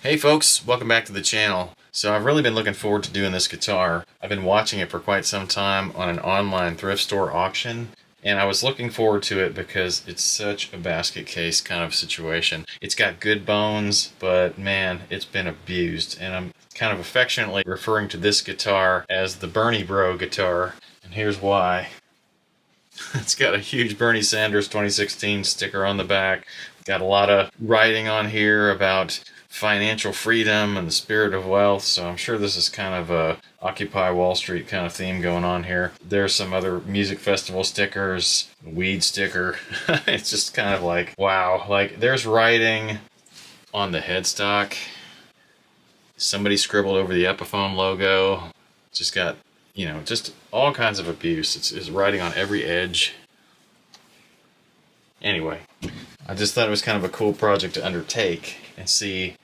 Hey folks, welcome back to the channel. So I've really been looking forward to doing this guitar. I've been watching it for quite some time on an online thrift store auction, and I was looking forward to it because it's such a basket case kind of situation. It's got good bones, but man, it's been abused, and I'm kind of affectionately referring to this guitar as the Bernie Bro guitar, and here's why. It's got a huge Bernie Sanders 2016 sticker on the back. Got a lot of writing on here about financial freedom and the spirit of wealth, so I'm sure this is kind of a Occupy Wall Street kind of theme going on here. There's some other music festival stickers, weed sticker. It's just kind of like, wow. Like, there's writing on the headstock. Somebody scribbled over the Epiphone logo. Just got, just all kinds of abuse. It's writing on every edge. Anyway, I just thought it was kind of a cool project to undertake and see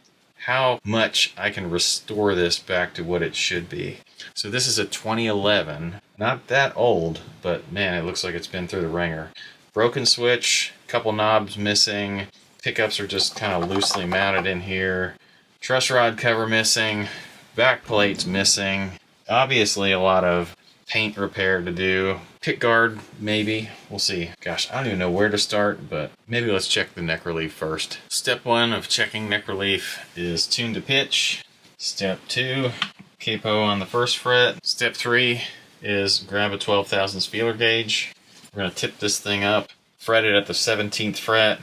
how much I can restore this back to what it should be. So this is a 2011, not that old, but man, it looks like it's been through the ringer. Broken switch, couple knobs missing, pickups are just kind of loosely mounted in here, truss rod cover missing, back plates missing, obviously a lot of paint repair to do. Pick guard, maybe. We'll see. Gosh, I don't even know where to start, but maybe let's check the neck relief first. Step 1 of checking neck relief is tune to pitch. Step 2, capo on the first fret. Step 3 is grab a 12 thousandths feeler gauge. We're going to tip this thing up, fret it at the 17th fret,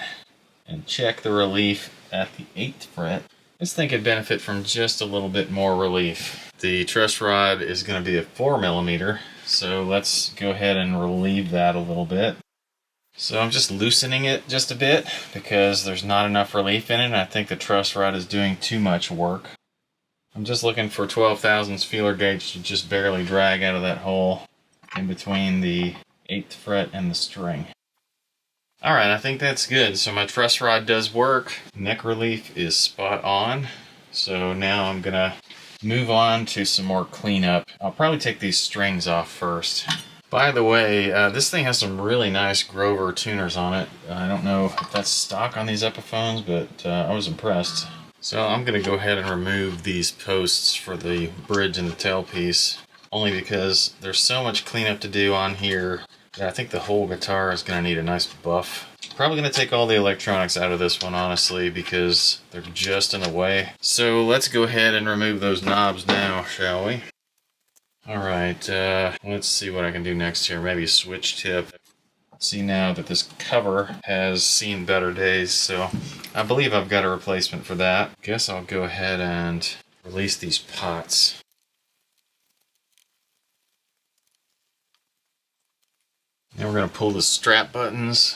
and check the relief at the 8th fret. This thing could benefit from just a little bit more relief. The truss rod is going to be a 4mm, so let's go ahead and relieve that a little bit. So I'm just loosening it just a bit because there's not enough relief in it, and I think the truss rod is doing too much work. I'm just looking for 12 thousandths feeler gauge to just barely drag out of that hole in between the 8th fret and the string. Alright, I think that's good. So my truss rod does work. Neck relief is spot on. So now I'm going to move on to some more cleanup. I'll probably take these strings off first. By the way, this thing has some really nice Grover tuners on it. I don't know if that's stock on these Epiphones, but I was impressed. So I'm going to go ahead and remove these posts for the bridge and the tailpiece, only because there's so much cleanup to do on here. Yeah, I think the whole guitar is going to need a nice buff. Probably going to take all the electronics out of this one, honestly, because they're just in the way. So let's go ahead and remove those knobs now, shall we? Alright, let's see what I can do next here. Maybe a switch tip. See now that this cover has seen better days, so I believe I've got a replacement for that. Guess I'll go ahead and release these pots. Now we're going to pull the strap buttons.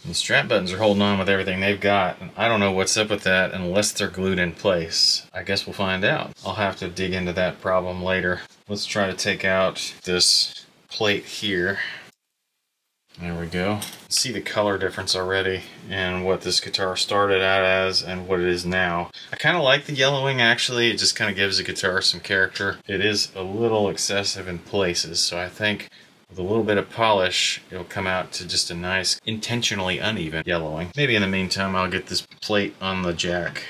The strap buttons are holding on with everything they've got, and I don't know what's up with that unless they're glued in place. I guess we'll find out. I'll have to dig into that problem later. Let's try to take out this plate here. There we go. See the color difference already and what this guitar started out as and what it is now. I kind of like the yellowing, actually. It just kind of gives the guitar some character. It is a little excessive in places, so I think with a little bit of polish, it'll come out to just a nice, intentionally uneven yellowing. Maybe in the meantime, I'll get this plate on the jack.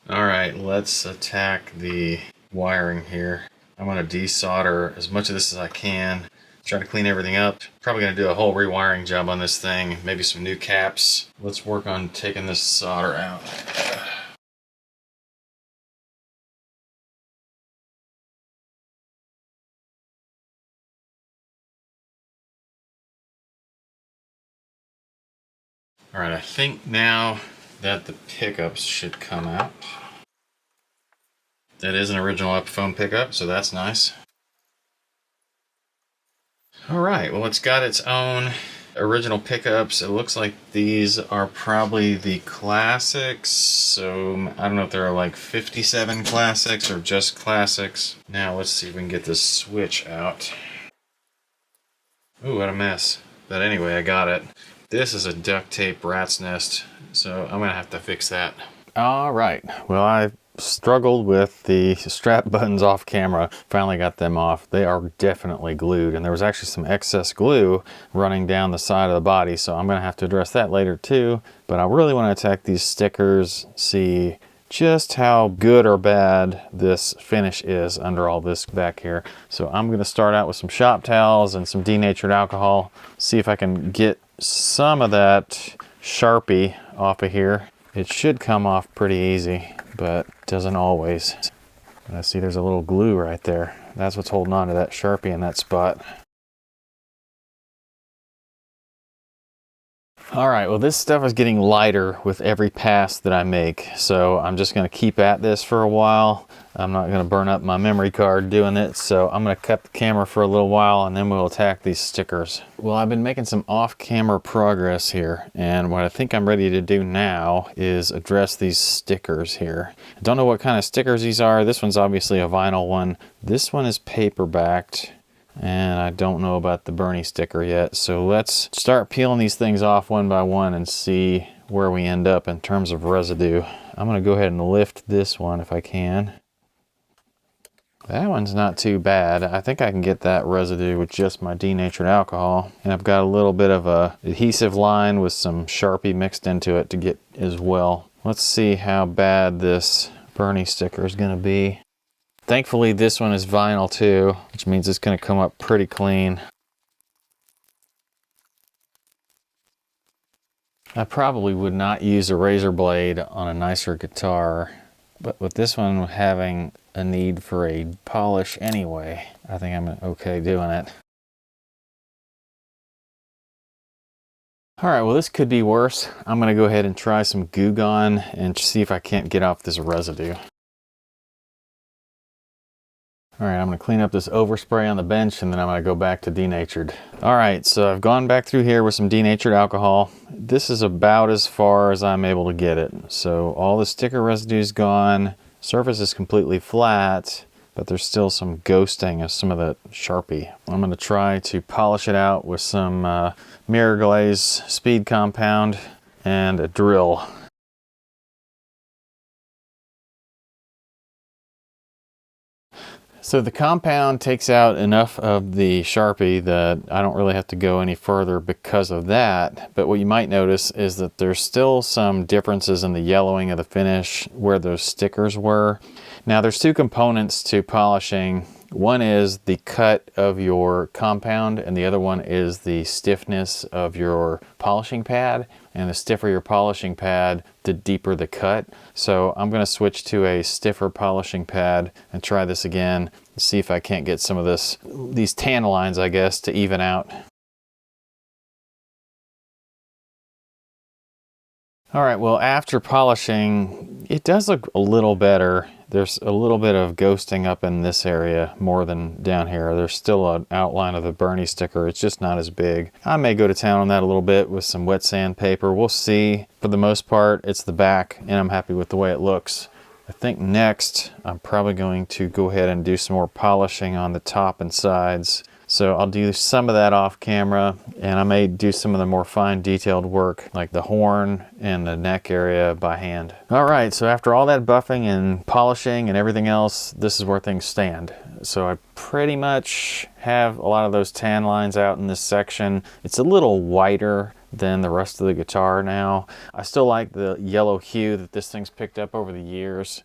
Alright, let's attack the wiring here. I'm going to desolder as much of this as I can. Try to clean everything up. Probably going to do a whole rewiring job on this thing. Maybe some new caps. Let's work on taking this solder out. Alright, I think now that the pickups should come out. That is an original Epiphone pickup, so that's nice. Alright, well, it's got its own original pickups. It looks like these are probably the classics, so I don't know if there are like 57 classics or just classics. Now let's see if we can get this switch out. Ooh, what a mess. But anyway, I got it. This is a duct tape rat's nest, so I'm gonna have to fix that. Alright, well, I struggled with the strap buttons off camera. Finally got them off. They are definitely glued, and there was actually some excess glue running down the side of the body, so I'm gonna have to address that later too. But I really want to attack these stickers, see just how good or bad this finish is under all this back here. So I'm gonna start out with some shop towels and some denatured alcohol, see if I can get some of that Sharpie off of here. It should come off pretty easy, but doesn't always. I see there's a little glue right there. That's what's holding on to that Sharpie in that spot. All right, well, this stuff is getting lighter with every pass that I make, so I'm just gonna keep at this for a while. I'm not gonna burn up my memory card doing it, so I'm gonna cut the camera for a little while and then we'll attack these stickers. Well, I've been making some off-camera progress here, and what I think I'm ready to do now is address these stickers here. I don't know what kind of stickers these are. This one's obviously a vinyl one. This one is paper-backed. And I don't know about the Bernie sticker yet. So let's start peeling these things off one by one and see where we end up in terms of residue. I'm gonna go ahead and lift this one if I can. That one's not too bad. I think I can get that residue with just my denatured alcohol. And I've got a little bit of a adhesive line with some Sharpie mixed into it to get as well. Let's see how bad this Bernie sticker is gonna be. Thankfully, this one is vinyl too, which means it's gonna come up pretty clean. I probably would not use a razor blade on a nicer guitar, but with this one having a need for a polish anyway, I think I'm okay doing it. All right, well, this could be worse. I'm gonna go ahead and try some Goo Gone and see if I can't get off this residue. All right, I'm gonna clean up this overspray on the bench and then I'm gonna go back to denatured. All right, so I've gone back through here with some denatured alcohol. This is about as far as I'm able to get it. So all the sticker residue is gone. Surface is completely flat, but there's still some ghosting of some of the Sharpie. I'm gonna try to polish it out with some mirror glaze speed compound and a drill. So the compound takes out enough of the Sharpie that I don't really have to go any further because of that. But what you might notice is that there's still some differences in the yellowing of the finish where those stickers were. Now there's two components to polishing. One is the cut of your compound and the other one is the stiffness of your polishing pad. And the stiffer your polishing pad, the deeper the cut. So I'm gonna switch to a stiffer polishing pad and try this again, see if I can't get some of these tan lines, I guess, to even out. All right, well, after polishing, it does look a little better. There's a little bit of ghosting up in this area more than down here. There's still an outline of the Bernie sticker. It's just not as big. I may go to town on that a little bit with some wet sandpaper. We'll see. For the most part, it's the back, and I'm happy with the way it looks. I think next, I'm probably going to go ahead and do some more polishing on the top and sides. So I'll do some of that off camera, and I may do some of the more fine detailed work like the horn and the neck area by hand. All right, so after all that buffing and polishing and everything else, this is where things stand. So I pretty much have a lot of those tan lines out in this section. It's a little whiter than the rest of the guitar now. I still like the yellow hue that this thing's picked up over the years.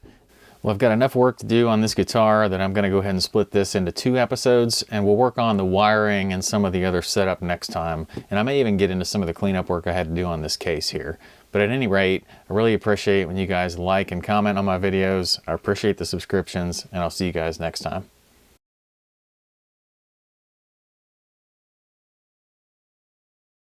Well, I've got enough work to do on this guitar that I'm going to go ahead and split this into 2 episodes, and we'll work on the wiring and some of the other setup next time. And I may even get into some of the cleanup work I had to do on this case here. But at any rate, I really appreciate when you guys like and comment on my videos. I appreciate the subscriptions, and I'll see you guys next time.